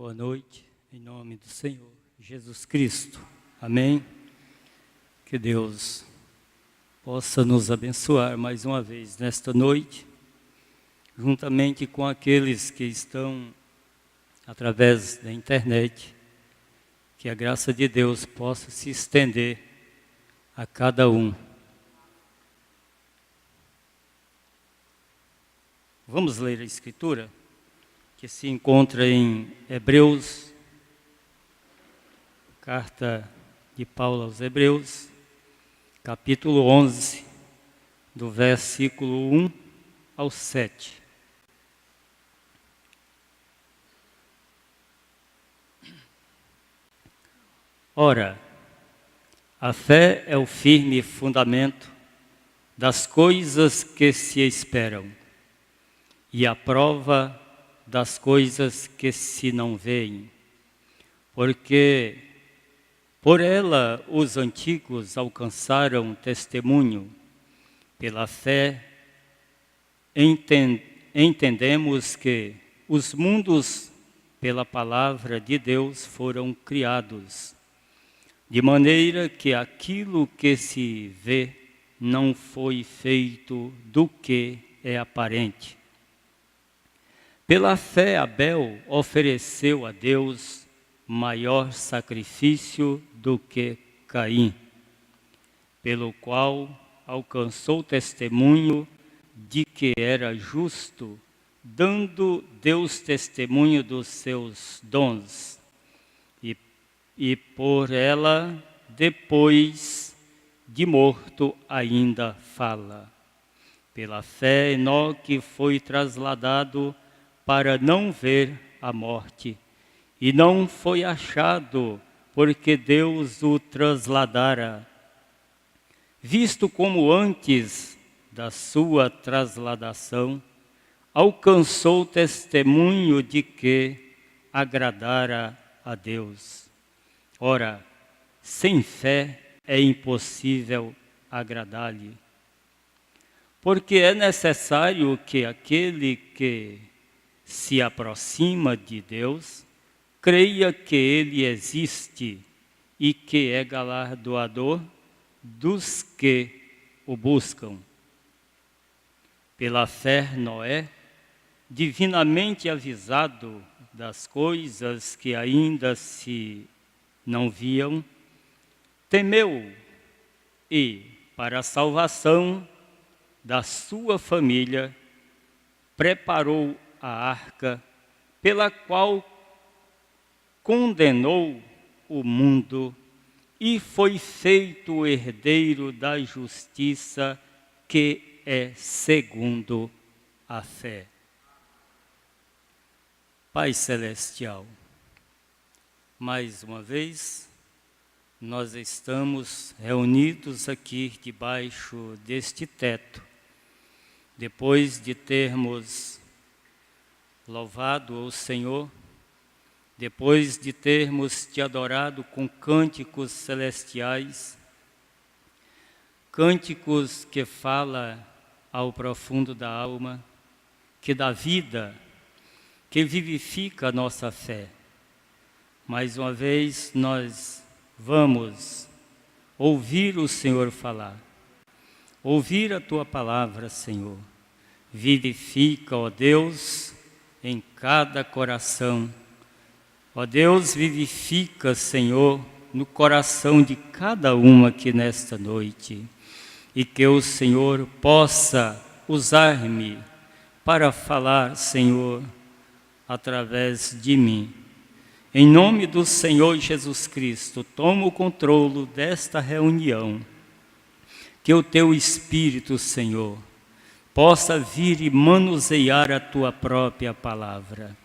Boa noite, em nome do Senhor Jesus Cristo. Amém? Que Deus possa nos abençoar mais uma vez nesta noite, juntamente com aqueles que estão através da internet, que a graça de Deus possa se estender a cada um. Vamos ler a Escritura, que se encontra em Hebreus, carta de Paulo aos Hebreus, capítulo 11, do versículo 1 ao 7. Ora, a fé é o firme fundamento das coisas que se esperam e a prova das coisas que se não veem, porque por ela os antigos alcançaram testemunho. Pela fé entendemos que os mundos pela palavra de Deus foram criados, de maneira que aquilo que se vê não foi feito do que é aparente. Pela fé, Abel ofereceu a Deus maior sacrifício do que Caim, pelo qual alcançou testemunho de que era justo, dando Deus testemunho dos seus dons, e por ela, depois de morto, ainda fala. Pela fé, Enoque foi trasladado para não ver a morte, e não foi achado, porque Deus o trasladara. Visto como antes da sua trasladação, alcançou testemunho de que agradara a Deus. Ora, sem fé é impossível agradar-lhe, porque é necessário que aquele que se aproxima de Deus, creia que Ele existe e que é galardoador dos que o buscam. Pela fé, Noé, divinamente avisado das coisas que ainda se não viam, temeu e, para a salvação da sua família, preparou a arca, pela qual condenou o mundo e foi feito herdeiro da justiça, que é segundo a fé. Pai Celestial, mais uma vez, nós estamos reunidos aqui debaixo deste teto, depois de termos louvado ao Senhor, depois de termos te adorado com cânticos celestiais, cânticos que falam ao profundo da alma, que dá vida, que vivifica a nossa fé. Mais uma vez nós vamos ouvir o Senhor falar, ouvir a Tua palavra, Senhor. Vivifica, ó Deus, em cada coração. Ó Deus, vivifica, Senhor, no coração de cada um aqui nesta noite. E que o Senhor possa usar-me para falar, Senhor, através de mim. Em nome do Senhor Jesus Cristo, toma o controle desta reunião. Que o teu Espírito, Senhor, possa vir e manusear a tua própria palavra.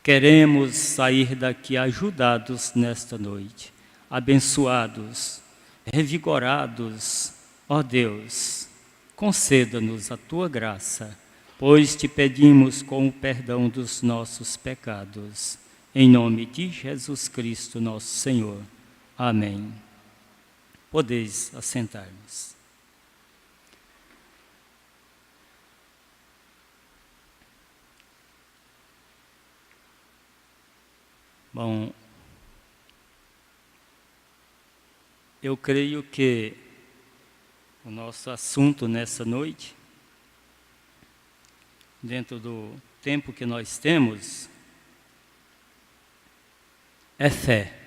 Queremos sair daqui ajudados nesta noite, abençoados, revigorados. Ó Deus, conceda-nos a tua graça, pois te pedimos com o perdão dos nossos pecados. Em nome de Jesus Cristo, nosso Senhor. Amém. Podeis assentar-vos. Bom, eu creio que o nosso assunto nessa noite, dentro do tempo que nós temos, é fé.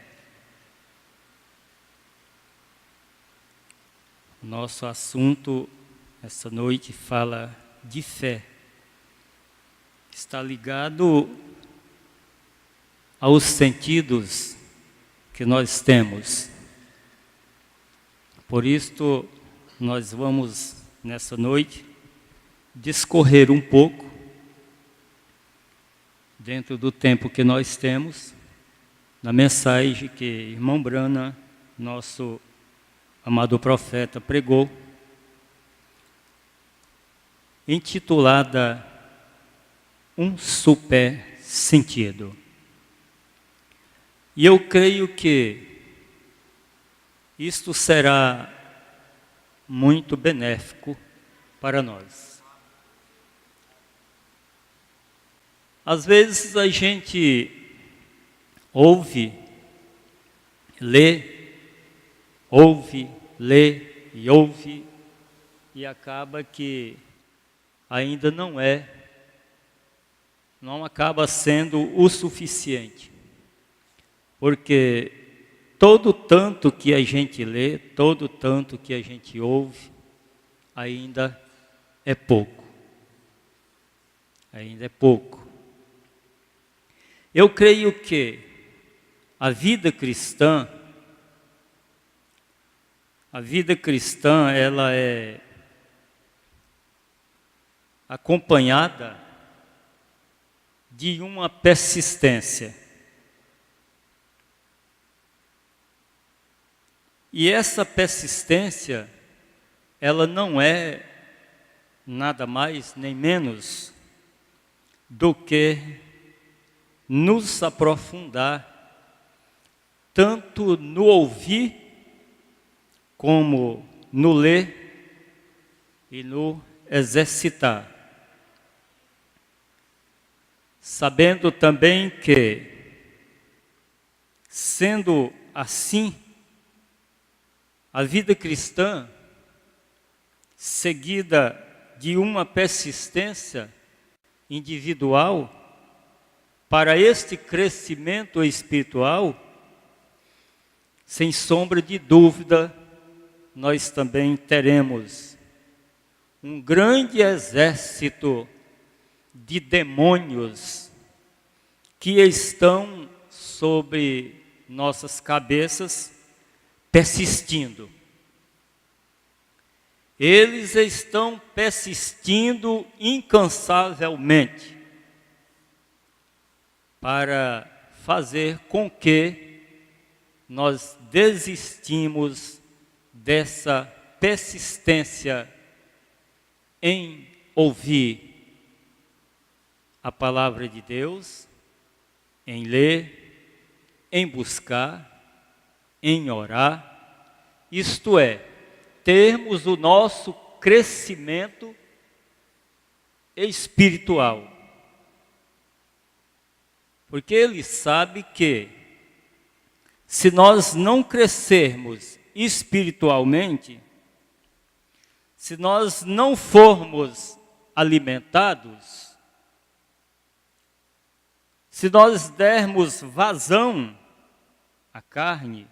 O nosso assunto essa noite fala de fé. Está ligado aos sentidos que nós temos. Por isto, nós vamos, nessa noite, discorrer um pouco, dentro do tempo que nós temos, na mensagem que irmão Brana, nosso amado profeta, pregou, intitulada Um Super Sentido. E eu creio que isto será muito benéfico para nós. Às vezes a gente ouve, lê e ouve, e acaba que ainda não acaba sendo o suficiente. Porque todo tanto que a gente lê, todo tanto que a gente ouve, ainda é pouco. Ainda é pouco. Eu creio que a vida cristã, ela é acompanhada de uma persistência. E essa persistência, ela não é nada mais nem menos do que nos aprofundar tanto no ouvir como no ler e no exercitar. Sabendo também que, sendo assim, a vida cristã, seguida de uma persistência individual, para este crescimento espiritual, sem sombra de dúvida, nós também teremos um grande exército de demônios que estão sobre nossas cabeças, persistindo. Eles estão persistindo incansavelmente para fazer com que nós desistimos dessa persistência em ouvir a palavra de Deus, em ler, em buscar, em orar, isto é, termos o nosso crescimento espiritual. Porque ele sabe que, se nós não crescermos espiritualmente, se nós não formos alimentados, se nós dermos vazão à carne,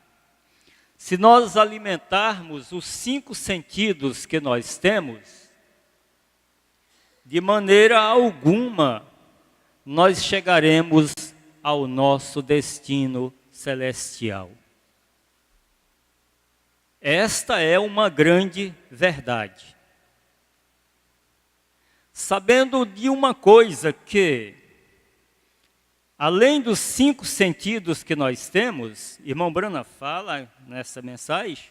se nós alimentarmos os 5 sentidos que nós temos, de maneira alguma nós chegaremos ao nosso destino celestial. Esta é uma grande verdade. Sabendo de uma coisa que, além dos 5 sentidos que nós temos, irmão Brana fala nessa mensagem,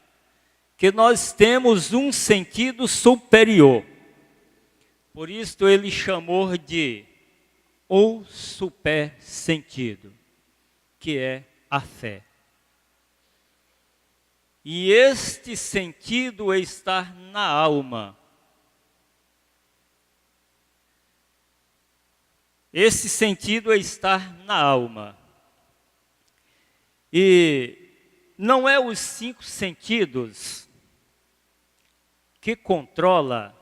que nós temos um sentido superior. Por isso ele chamou de o super sentido, que é a fé. E este sentido está na alma. Esse sentido é estar na alma. E não é os 5 sentidos que controla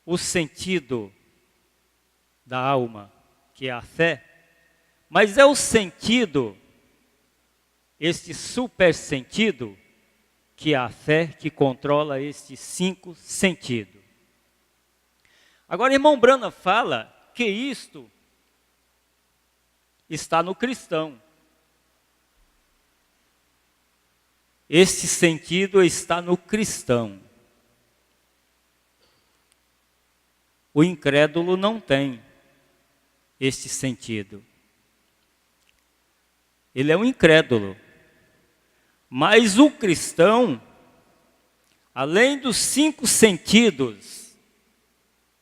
o sentido da alma, que é a fé, mas é o sentido, este super sentido, que é a fé que controla estes 5 sentidos. Agora, irmão Brana fala que isto está no cristão. Este sentido está no cristão. O incrédulo não tem este sentido. Ele é um incrédulo. Mas o cristão, além dos 5 sentidos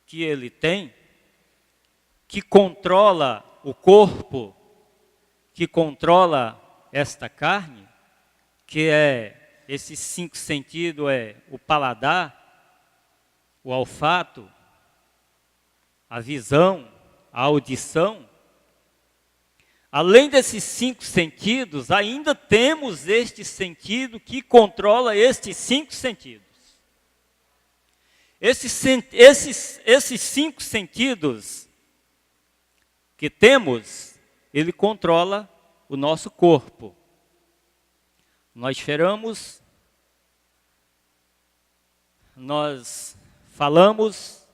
que ele tem, que controla o corpo, que controla esta carne, que é, esses 5 sentidos é o paladar, o olfato, a visão, a audição. Além desses 5 sentidos, ainda temos este sentido que controla estes 5 sentidos. Esses 5 sentidos que temos, ele controla o nosso corpo. Nós cheiramos, nós falamos,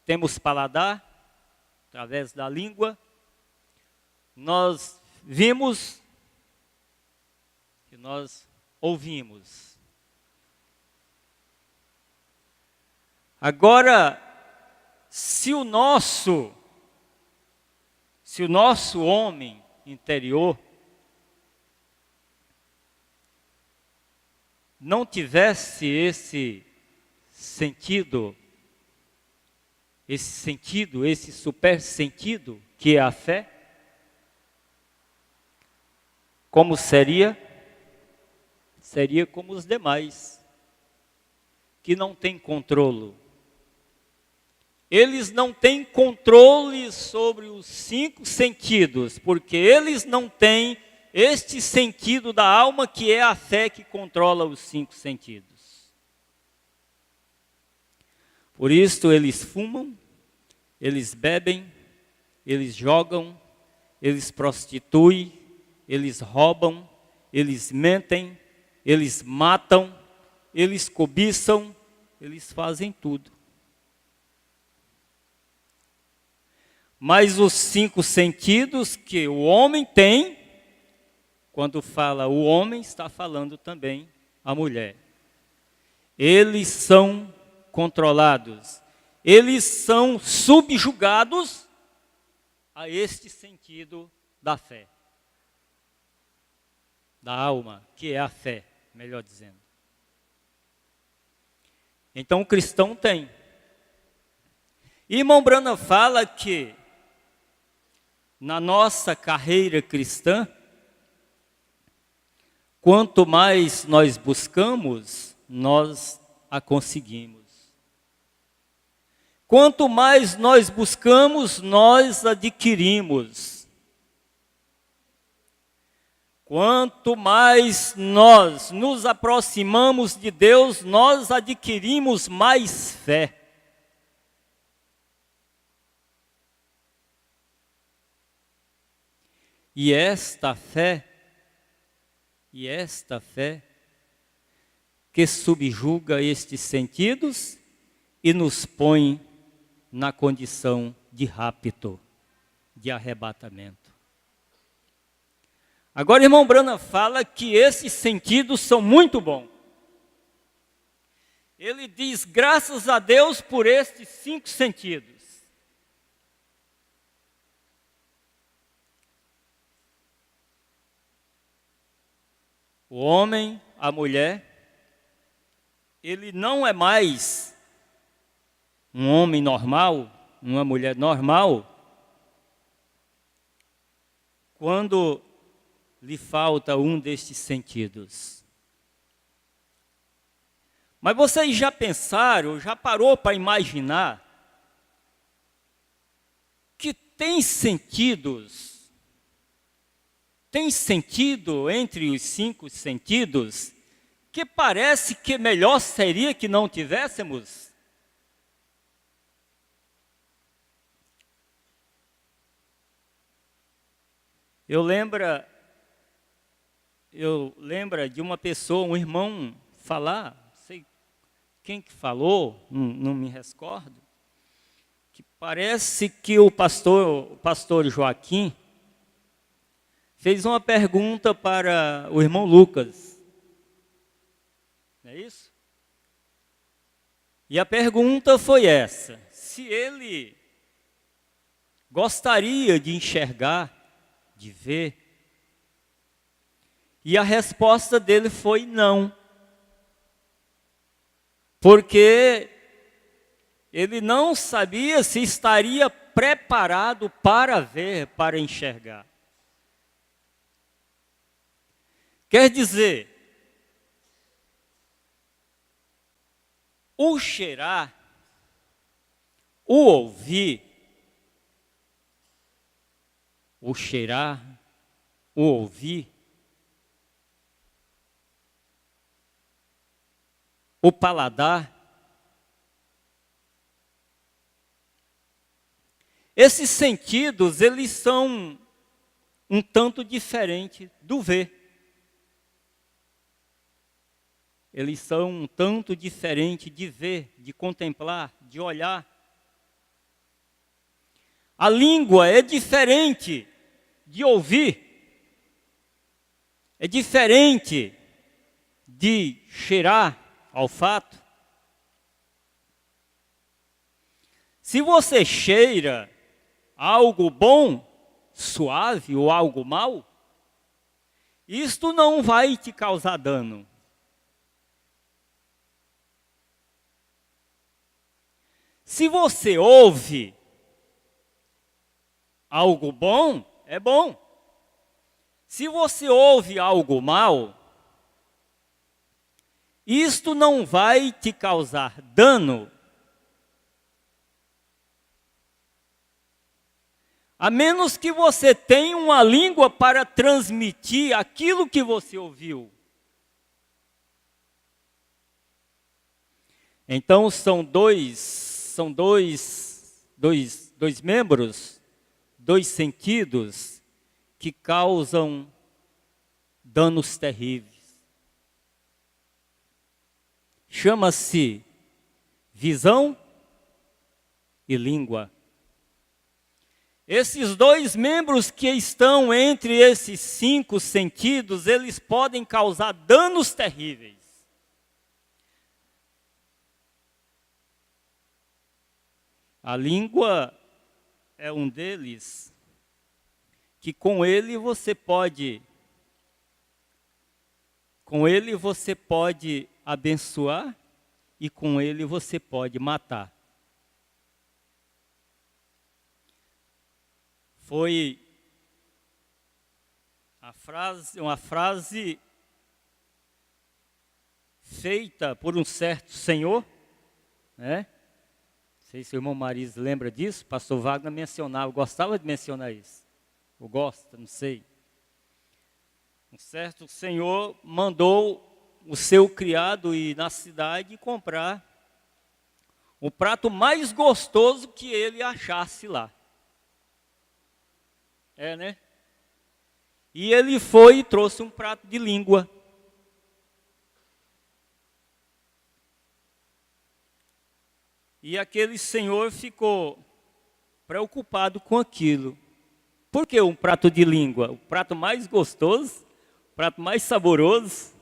temos paladar, através da língua, nós vimos e nós ouvimos. Agora, se o nosso homem interior não tivesse esse sentido, esse super sentido, que é a fé, como seria? Seria como os demais, que não têm controle. Eles não têm controle sobre os 5 sentidos, porque eles não têm este sentido da alma, que é a fé que controla os 5 sentidos. Por isso eles fumam, eles bebem, eles jogam, eles prostituem, eles roubam, eles mentem, eles matam, eles cobiçam, eles fazem tudo. Mas os 5 sentidos que o homem tem, quando fala o homem, está falando também a mulher. Eles são controlados, eles são subjugados a este sentido da fé. Da alma, que é a fé, melhor dizendo. Então o cristão tem. E irmão Brana fala que na nossa carreira cristã, quanto mais nós buscamos, nós a conseguimos. Quanto mais nós buscamos, nós adquirimos. Quanto mais nós nos aproximamos de Deus, nós adquirimos mais fé. E esta fé que subjuga estes sentidos e nos põe na condição de rapto, de arrebatamento. Agora, irmão Branham fala que esses sentidos são muito bons. Ele diz, graças a Deus por estes 5 sentidos. O homem, a mulher, ele não é mais um homem normal, uma mulher normal, quando lhe falta um destes sentidos. Mas vocês já pensaram, já parou para imaginar que tem sentido entre os 5 sentidos que parece que melhor seria que não tivéssemos? Eu lembro de uma pessoa, um irmão falar, não sei quem que falou, não me recordo, que parece que o pastor Joaquim fez uma pergunta para o irmão Lucas. Não é isso? E a pergunta foi essa: se ele gostaria de enxergar, de ver. E a resposta dele foi não. Porque ele não sabia se estaria preparado para ver, para enxergar. Quer dizer, o cheirar, o ouvir, o cheirar, o ouvir, o paladar, esses sentidos, eles são um tanto diferentes do ver. Eles são um tanto diferentes de ver, de contemplar, de olhar. A língua é diferente de ouvir, é diferente de cheirar, olfato. Se você cheira algo bom, suave ou algo mau, isto não vai te causar dano. Se você ouve algo bom, é bom. Se você ouve algo mal, isto não vai te causar dano, a menos que você tenha uma língua para transmitir aquilo que você ouviu. Então são dois membros, 2 sentidos que causam danos terríveis. Chama-se visão e língua. Esses 2 membros que estão entre esses 5 sentidos, eles podem causar danos terríveis. A língua é um deles, que com ele você pode abençoar e com ele você pode matar. Foi uma frase feita por um certo senhor, né? Não sei se o irmão Mariz lembra disso, pastor Wagner mencionava, gostava de mencionar isso. Ou gosta, não sei. Um certo senhor mandou o seu criado ir na cidade e comprar o prato mais gostoso que ele achasse lá. É, né? E ele foi e trouxe um prato de língua. E aquele senhor ficou preocupado com aquilo. Por que um prato de língua? O prato mais gostoso, o prato mais saboroso,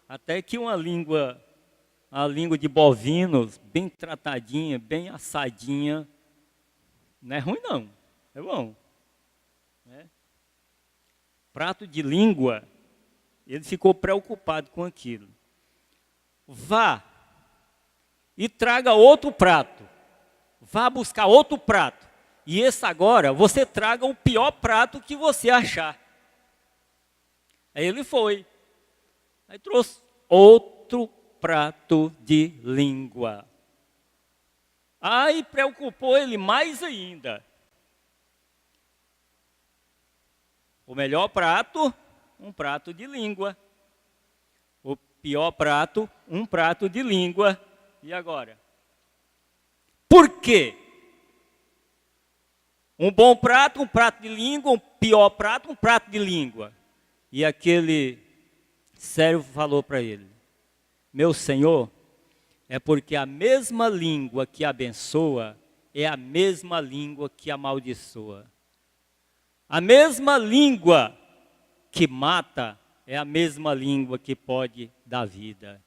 até que a língua de bovinos, bem tratadinha, bem assadinha, não é ruim não, é bom. Prato de língua, ele ficou preocupado com aquilo. Vá e traga outro prato. Vá buscar outro prato. E esse agora, você traga o pior prato que você achar. Aí ele foi. Aí trouxe outro prato de língua. Aí preocupou ele mais ainda. O melhor prato, um prato de língua. O pior prato, um prato de língua. E agora? Por quê? Um bom prato, um prato de língua, um pior prato, um prato de língua. E aquele servo falou para ele: meu senhor, é porque a mesma língua que abençoa é a mesma língua que amaldiçoa. A mesma língua que mata é a mesma língua que pode dar vida.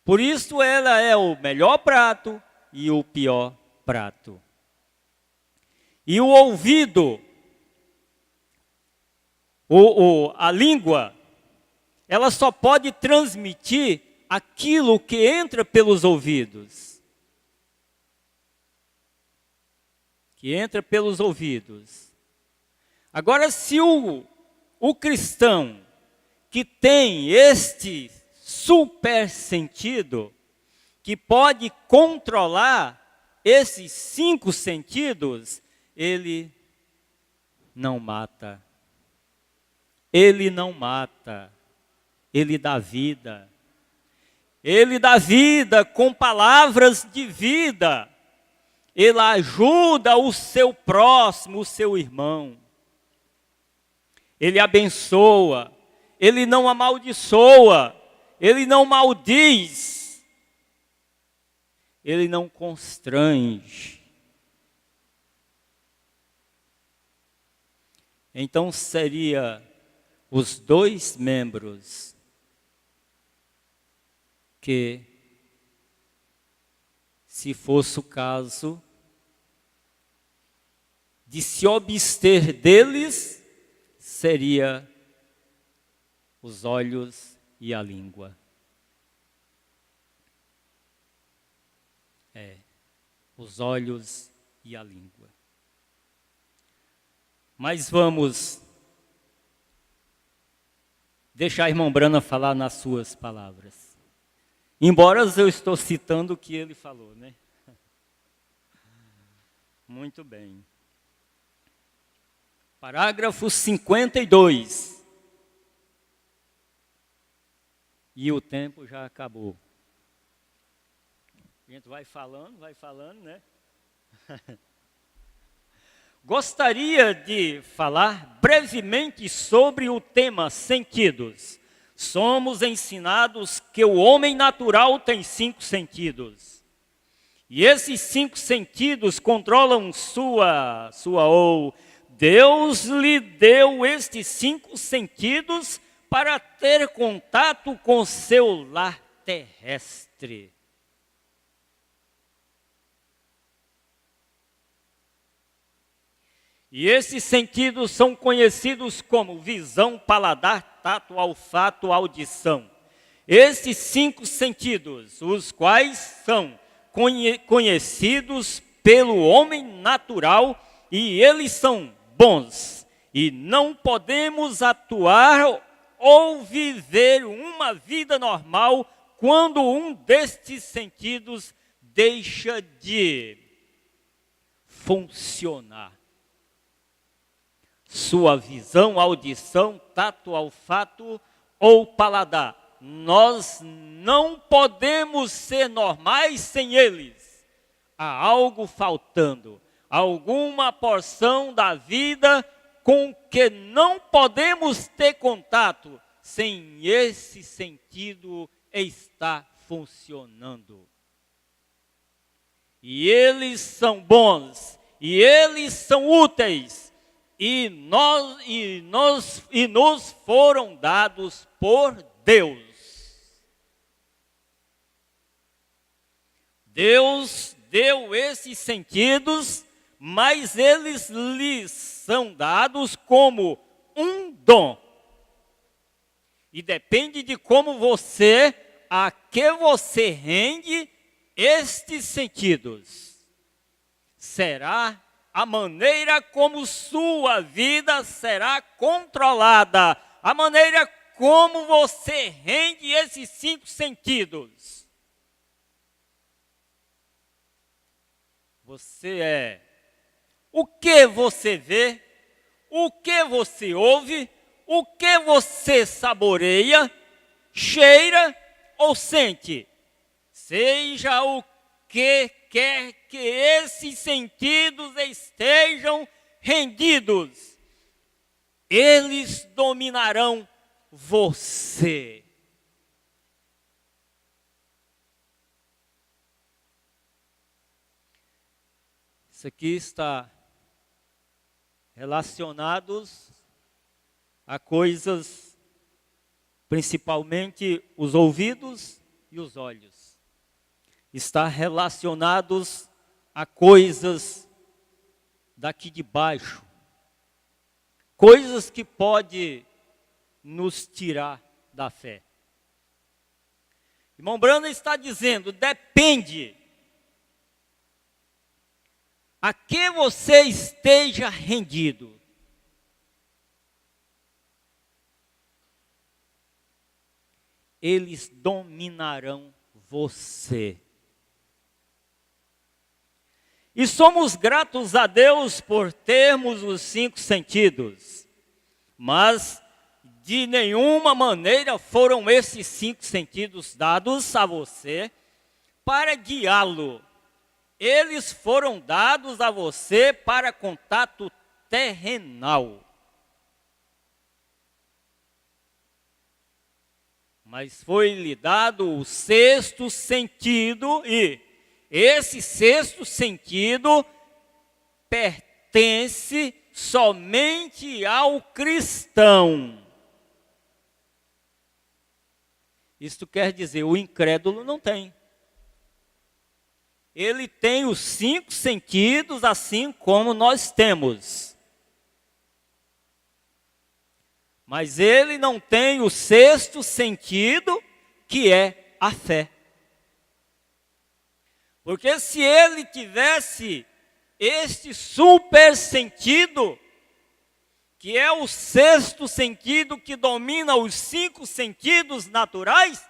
Por isso ela é o melhor prato e o pior prato. E o ouvido, a língua, ela só pode transmitir aquilo que entra pelos ouvidos. Que entra pelos ouvidos. Agora, se o cristão que tem este super sentido, que pode controlar esses 5 sentidos, ele não mata. Ele não mata. Ele dá vida. Ele dá vida com palavras de vida. Ele ajuda o seu próximo, o seu irmão. Ele abençoa. Ele não amaldiçoa. Ele não maldiz. Ele não constrange. Então seria os 2 membros que, se fosse o caso de se abster deles, seria os olhos e a língua. Os olhos e a língua. Mas vamos deixar a irmã Brana falar nas suas palavras. Embora eu estou citando o que ele falou, né? Muito bem. Parágrafo 52. E o tempo já acabou. A gente vai falando, né? Gostaria de falar brevemente sobre o tema sentidos. Somos ensinados que o homem natural tem 5 sentidos. E esses 5 sentidos controlam ou Deus lhe deu estes 5 sentidos para ter contato com seu lar terrestre. E esses sentidos são conhecidos como visão, paladar, tato, olfato, audição. Esses 5 sentidos, os quais são conhecidos pelo homem natural, e eles são bons. E não podemos atuar ou viver uma vida normal quando um destes sentidos deixa de funcionar. Sua visão, audição, tato, olfato ou paladar. Nós não podemos ser normais sem eles. Há algo faltando, alguma porção da vida com que não podemos ter contato sem esse sentido estar funcionando. e eles são bons, e eles são úteis, e nos foram dados por Deus. Deus deu esses sentidos, mas eles lhes são dados como um dom. E depende de como a que você rende estes sentidos. Será a maneira como sua vida será controlada, a maneira como você rende esses 5 sentidos. Você é o que você vê, o que você ouve, o que você saboreia, cheira ou sente. Seja o que quer que esses sentidos estejam rendidos, eles dominarão você. Isso aqui está relacionados a coisas, principalmente os ouvidos e os olhos. Está relacionados a coisas daqui de baixo. Coisas que pode nos tirar da fé. Irmão Brando está dizendo, depende a que você esteja rendido. Eles dominarão você. E somos gratos a Deus por termos os 5 sentidos. Mas de nenhuma maneira foram esses 5 sentidos dados a você para guiá-lo. Eles foram dados a você para contato terrenal. Mas foi-lhe dado o 6º sentido, e esse 6º sentido pertence somente ao cristão. Isto quer dizer, o incrédulo não tem. Ele tem os 5 sentidos, assim como nós temos. Mas ele não tem o 6º sentido, que é a fé. Porque se ele tivesse este super sentido, que é o 6º sentido que domina os 5 sentidos naturais,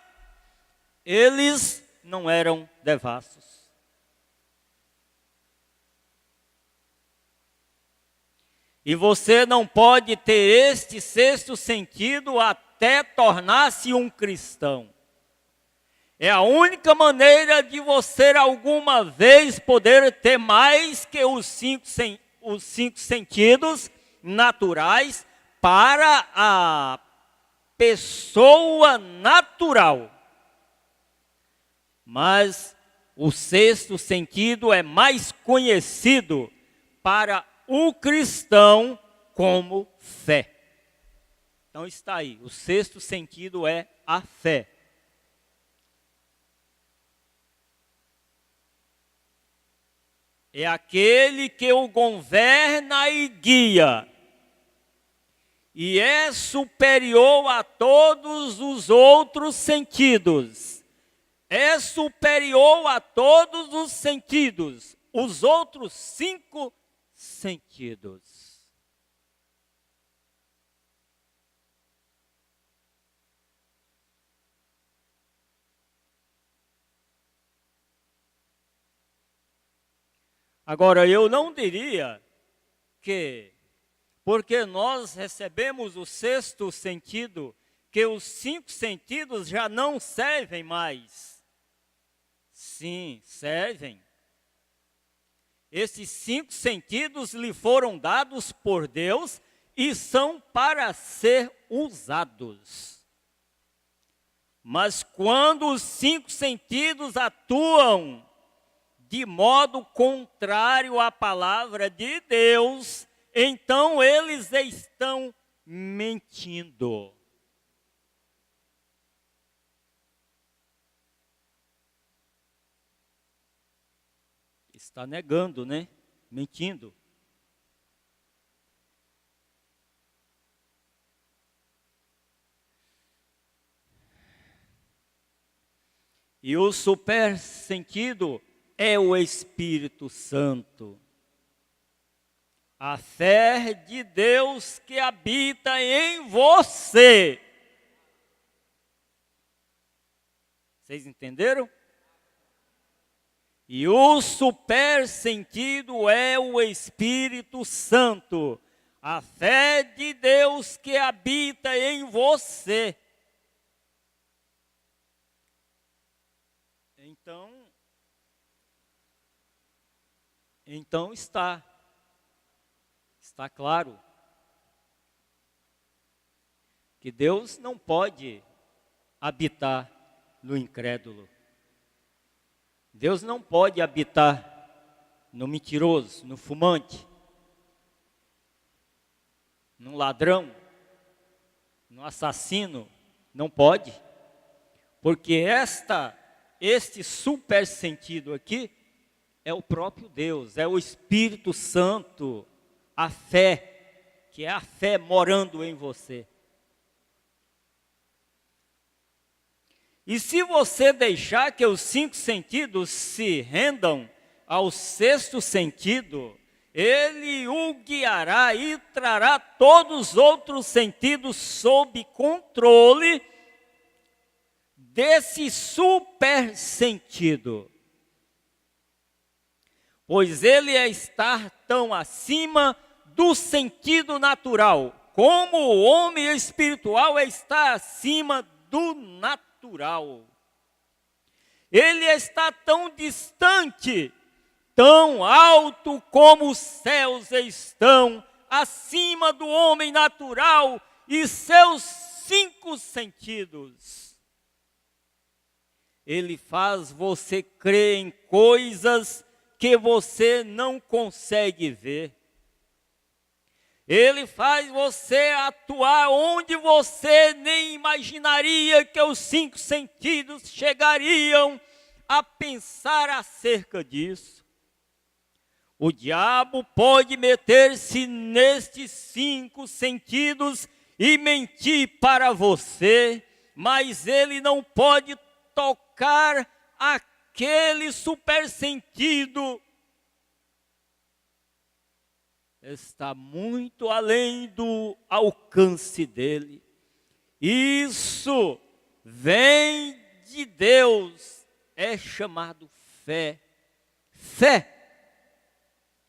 eles não eram devassos. E você não pode ter este 6º sentido até tornar-se um cristão. É a única maneira de você alguma vez poder ter mais que os 5 sentidos naturais para a pessoa natural. Mas o 6º sentido é mais conhecido para o cristão como fé. Então está aí, o 6º sentido é a fé. É aquele que o governa e guia. E é superior a todos os outros sentidos. É superior a todos os sentidos. Os outros 5 sentidos. Agora, eu não diria que, porque nós recebemos o 6º sentido, que os 5 sentidos já não servem mais. Sim, servem. Esses 5 sentidos lhe foram dados por Deus e são para ser usados. Mas quando os 5 sentidos atuam de modo contrário à palavra de Deus, então eles estão mentindo. Está negando, né? Mentindo. E o supersentido é o Espírito Santo. A fé de Deus que habita em você. Vocês entenderam? E o supersentido é o Espírito Santo. A fé de Deus que habita em você. Então está claro que Deus não pode habitar no incrédulo. Deus não pode habitar no mentiroso, no fumante, no ladrão, no assassino, não pode. Porque este supersentido aqui é o próprio Deus, é o Espírito Santo, a fé, que é a fé morando em você. E se você deixar que os 5 sentidos se rendam ao 6º sentido, ele o guiará e trará todos os outros sentidos sob controle desse super sentido. Pois ele está tão acima do sentido natural, como o homem espiritual está acima do natural. Ele está tão distante, tão alto como os céus estão acima do homem natural e seus 5 sentidos. Ele faz você crer em coisas que você não consegue ver. Ele faz você atuar onde você nem imaginaria que os 5 sentidos chegariam a pensar acerca disso. O diabo pode meter-se nestes 5 sentidos e mentir para você, mas ele não pode tocar aquele supersentido. Está muito além do alcance dele. Isso vem de Deus, é chamado fé. Fé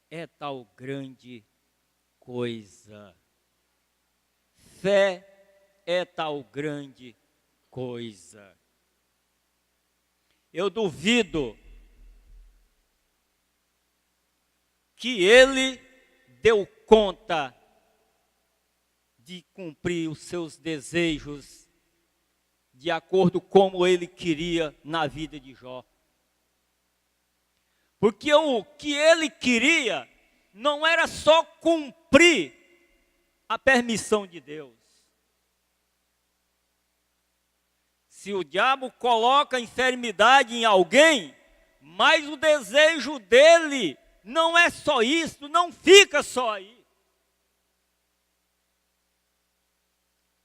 é tal grande coisa. Fé é tal grande coisa. Eu duvido que ele deu conta de cumprir os seus desejos de acordo como ele queria na vida de Jó. Porque o que ele queria não era só cumprir a permissão de Deus. Se o diabo coloca enfermidade em alguém, mas o desejo dele não é só isso, não fica só aí.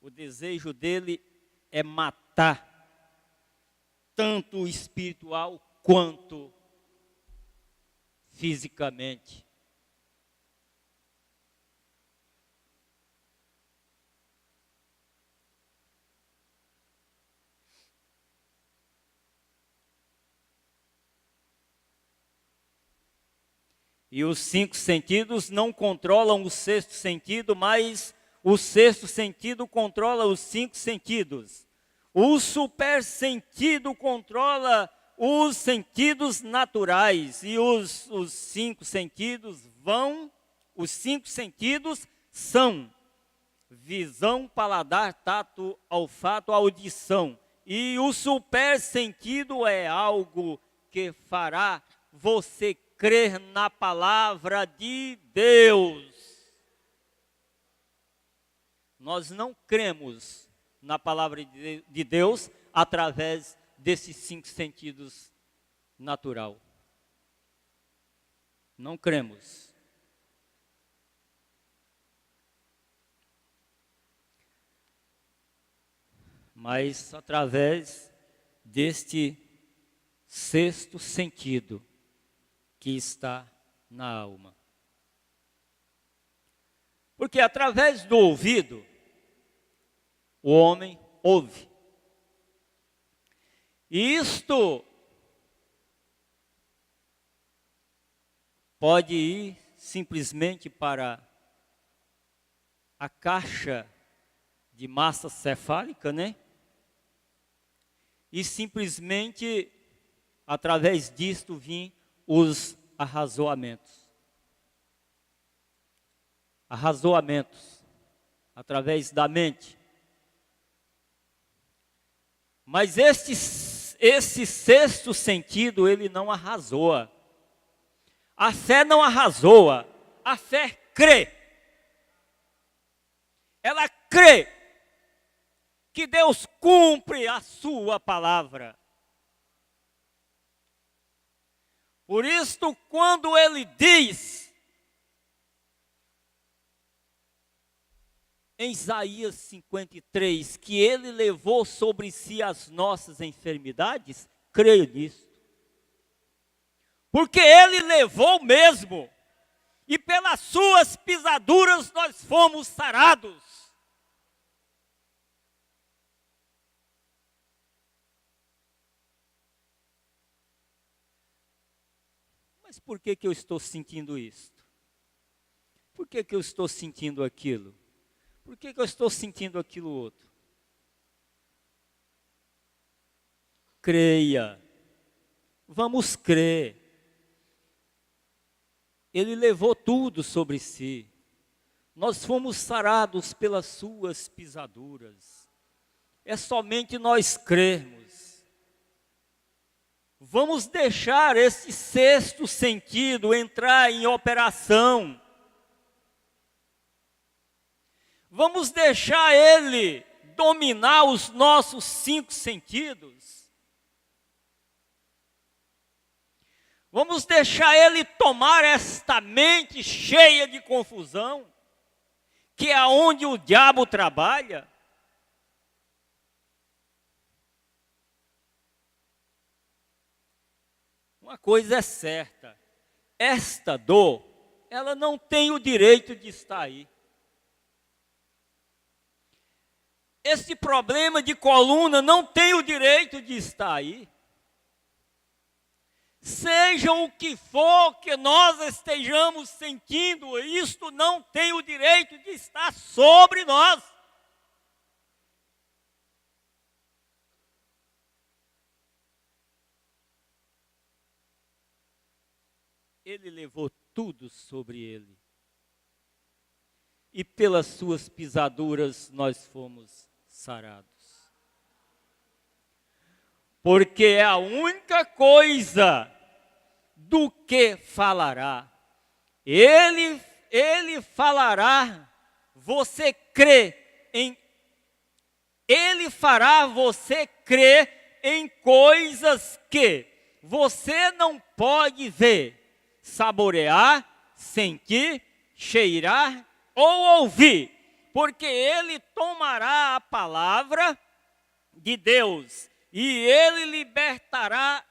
O desejo dele é matar, tanto o espiritual quanto fisicamente. E os 5 sentidos não controlam o 6º sentido, mas o 6º sentido controla os 5 sentidos. O supersentido controla os sentidos naturais. E os 5 sentidos os 5 sentidos são visão, paladar, tato, olfato, audição. E o supersentido é algo que fará você crer na palavra de Deus. Nós não cremos na palavra de Deus através desses 5 sentidos natural. Não cremos. Mas através deste 6º sentido que está na alma. Porque através do ouvido, o homem ouve. E isto pode ir simplesmente para a caixa de massa cefálica, né? E simplesmente, através disto, vêm os arrazoamentos. Arrazoamentos, através da mente. Mas esse 6º sentido, ele não arrazoa. A fé não arrazoa, a fé crê. Ela crê que Deus cumpre a sua palavra. Por isso, quando ele diz em Isaías 53 que ele levou sobre si as nossas enfermidades, creio nisso. Porque ele levou mesmo, e pelas suas pisaduras nós fomos sarados. Mas por que eu estou sentindo isto? Por que eu estou sentindo aquilo? Por que eu estou sentindo aquilo outro? Creia. Vamos crer. Ele levou tudo sobre si. Nós fomos sarados pelas suas pisaduras. É somente nós crermos. Vamos deixar esse 6º sentido entrar em operação. Vamos deixar ele dominar os nossos 5 sentidos. Vamos deixar ele tomar esta mente cheia de confusão, que é onde o diabo trabalha. Uma coisa é certa, esta dor, ela não tem o direito de estar aí. Esse problema de coluna não tem o direito de estar aí. Seja o que for que nós estejamos sentindo, isto não tem o direito de estar sobre nós. Ele levou tudo sobre ele. E pelas suas pisaduras nós fomos sarados. Porque é a única coisa do que falará. Ele falará, você crê em... Ele fará você crer em coisas que você não pode ver, saborear, sentir, cheirar ou ouvir. Porque ele tomará a palavra de Deus e ele liberará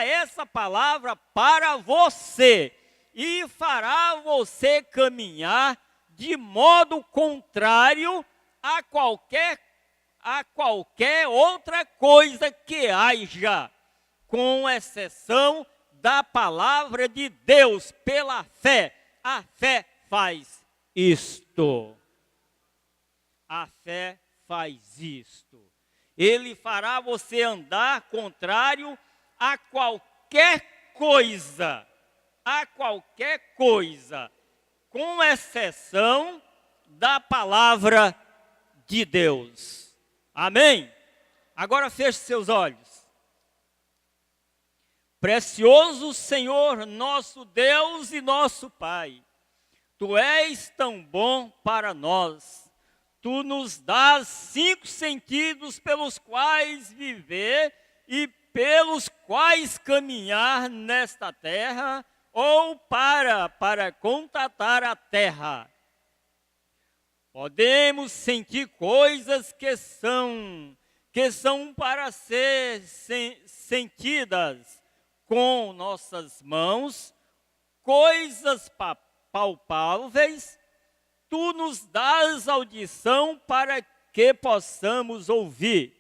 essa palavra para você e fará você caminhar de modo contrário a qualquer outra coisa que haja, com exceção da palavra de Deus pela fé. A fé faz isto. A fé faz isto. Ele fará você andar contrário a qualquer coisa, com exceção da palavra de Deus. Amém? Agora feche seus olhos. Precioso Senhor, nosso Deus e nosso Pai, Tu és tão bom para nós. Tu nos dás 5 sentidos pelos quais viver e pelos quais caminhar nesta terra ou para contatar a terra. Podemos sentir coisas que são para ser sentidas com nossas mãos, coisas palpáveis. Tu nos dás audição para que possamos ouvir.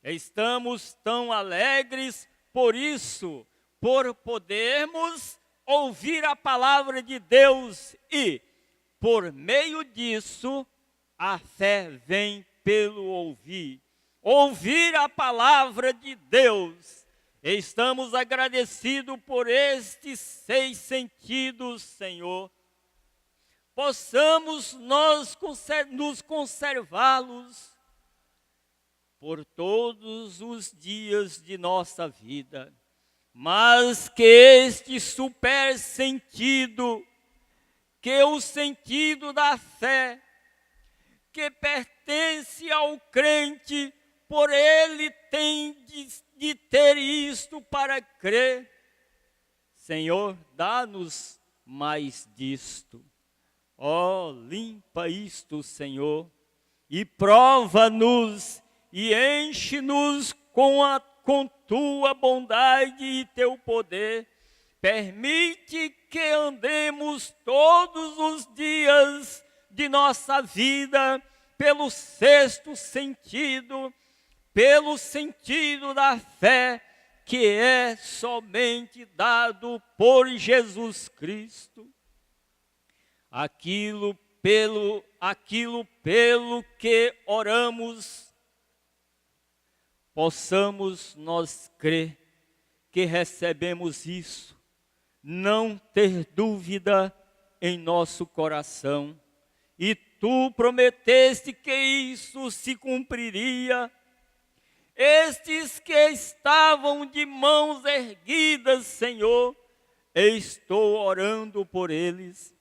Estamos tão alegres por isso, por podermos ouvir a palavra de Deus e, por meio disso, a fé vem pelo ouvir. Ouvir a palavra de Deus. Estamos agradecidos por estes 6 sentidos, Senhor. Possamos nós nos conservá-los por todos os dias de nossa vida, mas que este super sentido, que o sentido da fé, que pertence ao crente, por ele tem de ter isto para crer. Senhor, dá-nos mais disto. Ó, limpa isto, Senhor, e prova-nos e enche-nos com tua bondade e teu poder. Permite que andemos todos os dias de nossa vida pelo 6º sentido, pelo sentido da fé, que é somente dado por Jesus Cristo. Aquilo pelo que oramos, possamos nós crer que recebemos isso, não ter dúvida em nosso coração. E tu prometeste que isso se cumpriria. Estes que estavam de mãos erguidas, Senhor, estou orando por eles.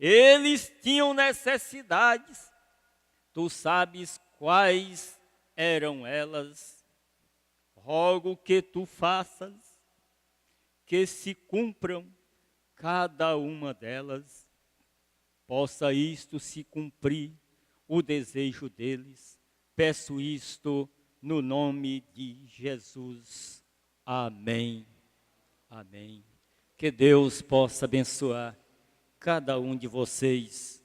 Eles tinham necessidades. Tu sabes quais eram elas. Rogo que tu faças, que se cumpram cada uma delas. Possa isto se cumprir, o desejo deles. Peço isto no nome de Jesus. Amém. Amém. Que Deus possa abençoar cada um de vocês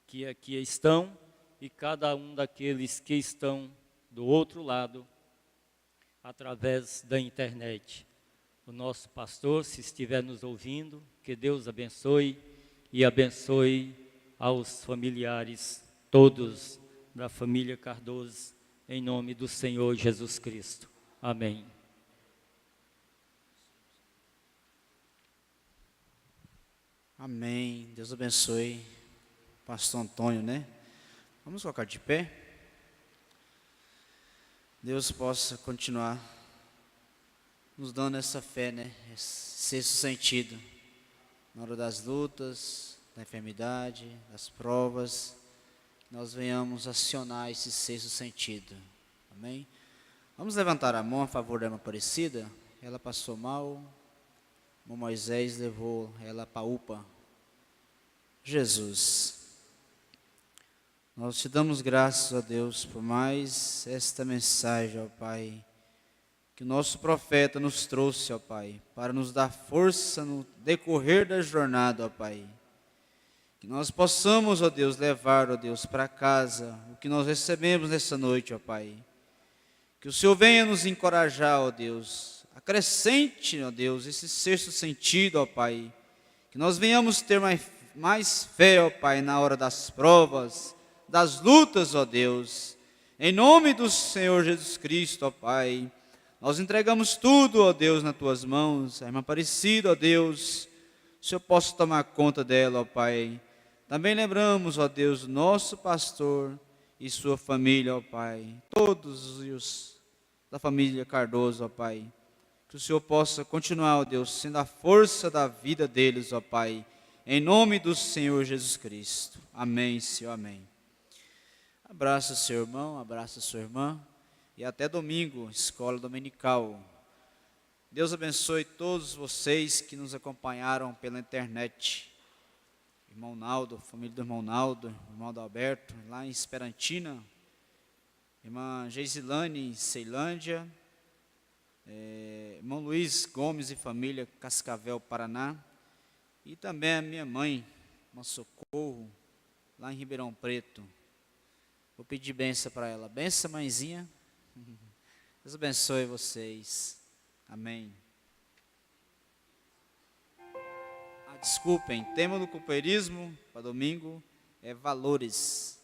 que aqui estão e cada um daqueles que estão do outro lado, através da internet. O nosso pastor, se estiver nos ouvindo, que Deus abençoe e abençoe aos familiares todos da família Cardoso, em nome do Senhor Jesus Cristo. Amém. Amém. Deus abençoe. Pastor Antônio, né? Vamos colocar de pé. Deus possa continuar nos dando essa fé, né? Esse 6º sentido. Na hora das lutas, da enfermidade, das provas, nós venhamos acionar esse 6º sentido. Amém? Vamos levantar a mão a favor da irmã Aparecida. Ela passou mal. O Moisés levou ela para a UPA. Jesus, nós te damos graças a Deus por mais esta mensagem, ó Pai, que o nosso profeta nos trouxe, ó Pai, para nos dar força no decorrer da jornada, ó Pai. Que nós possamos, ó Deus, levar, ó Deus, para casa o que nós recebemos nessa noite, ó Pai. Que o Senhor venha nos encorajar, ó Deus. Acrescente, ó Deus, esse 6º sentido, ó Pai. Que nós venhamos ter mais fé, ó Pai, na hora das provas, das lutas, ó Deus. Em nome do Senhor Jesus Cristo, ó Pai. Nós entregamos tudo, ó Deus, nas tuas mãos. A irmã Aparecida, ó Deus, o Senhor possa tomar conta dela, ó Pai. Também lembramos, ó Deus, nosso pastor e sua família, ó Pai. Todos os da família Cardoso, ó Pai. que o Senhor possa continuar, ó Deus, sendo a força da vida deles, ó Pai, em nome do Senhor Jesus Cristo. Amém, Senhor, amém. Abraça o seu irmão, abraça a sua irmã, e até domingo, escola dominical. Deus abençoe todos vocês que nos acompanharam pela internet. Irmão Naldo, família do irmão Naldo, irmão Adalberto, lá em Esperantina, irmã Geisilane, em Ceilândia, irmão Luiz Gomes e família, Cascavel, Paraná, e também a minha mãe, irmã Socorro, lá em Ribeirão Preto. Vou pedir bênção para ela. Bênção, mãezinha. Deus abençoe vocês. Amém. Desculpem, tema do companheirismo para domingo é valores.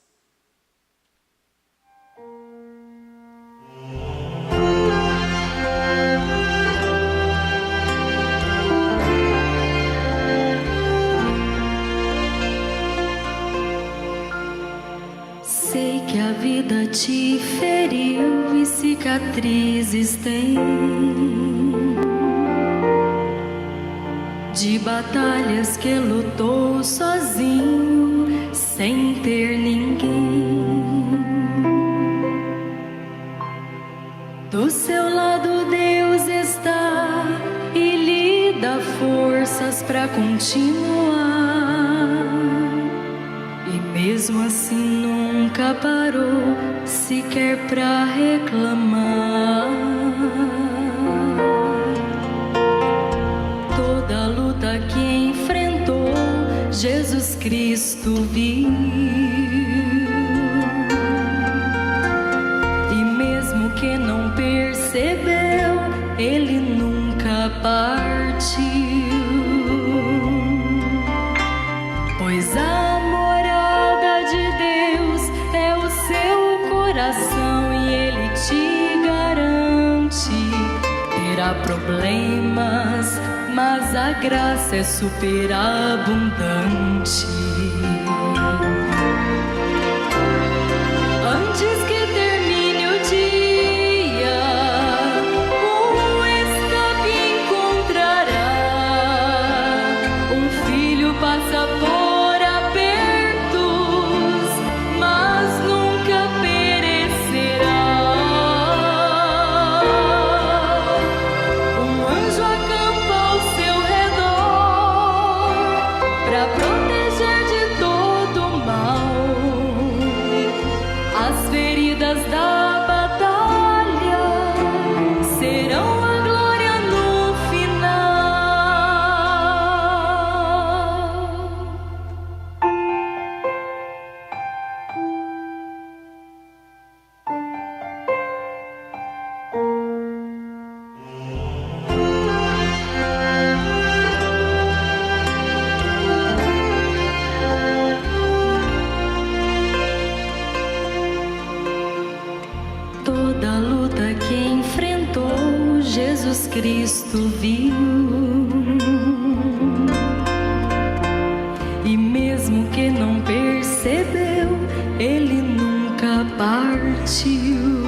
Sei que a vida te feriu e cicatrizes tem, de batalhas que lutou sozinho, sem ter ninguém. Do seu lado Deus está e lhe dá forças para continuar. E mesmo assim nunca parou sequer para reclamar. Toda luta que enfrentou, Jesus Cristo viu. E mesmo que não percebeu, Ele nunca partiu. Pois a morada de Deus é o seu coração e Ele te garante. Terá problemas, mas a graça é superabundante. Antes que termine o dia, um escape encontrará. Um filho passa por apertos, mas nunca perecerá. Um anjo acampa ao seu redor para proteger de todo mal. As feridas da batalha serão a glória no final. Toda luta que enfrentou, Jesus Cristo viu. E mesmo que não percebeu, Ele nunca partiu.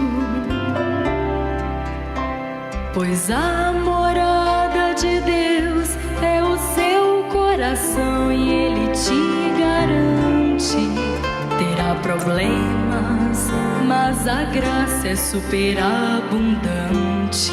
Pois a morada de Deus é o seu coração e Ele te garante. Terá problemas, mas a graça é superabundante.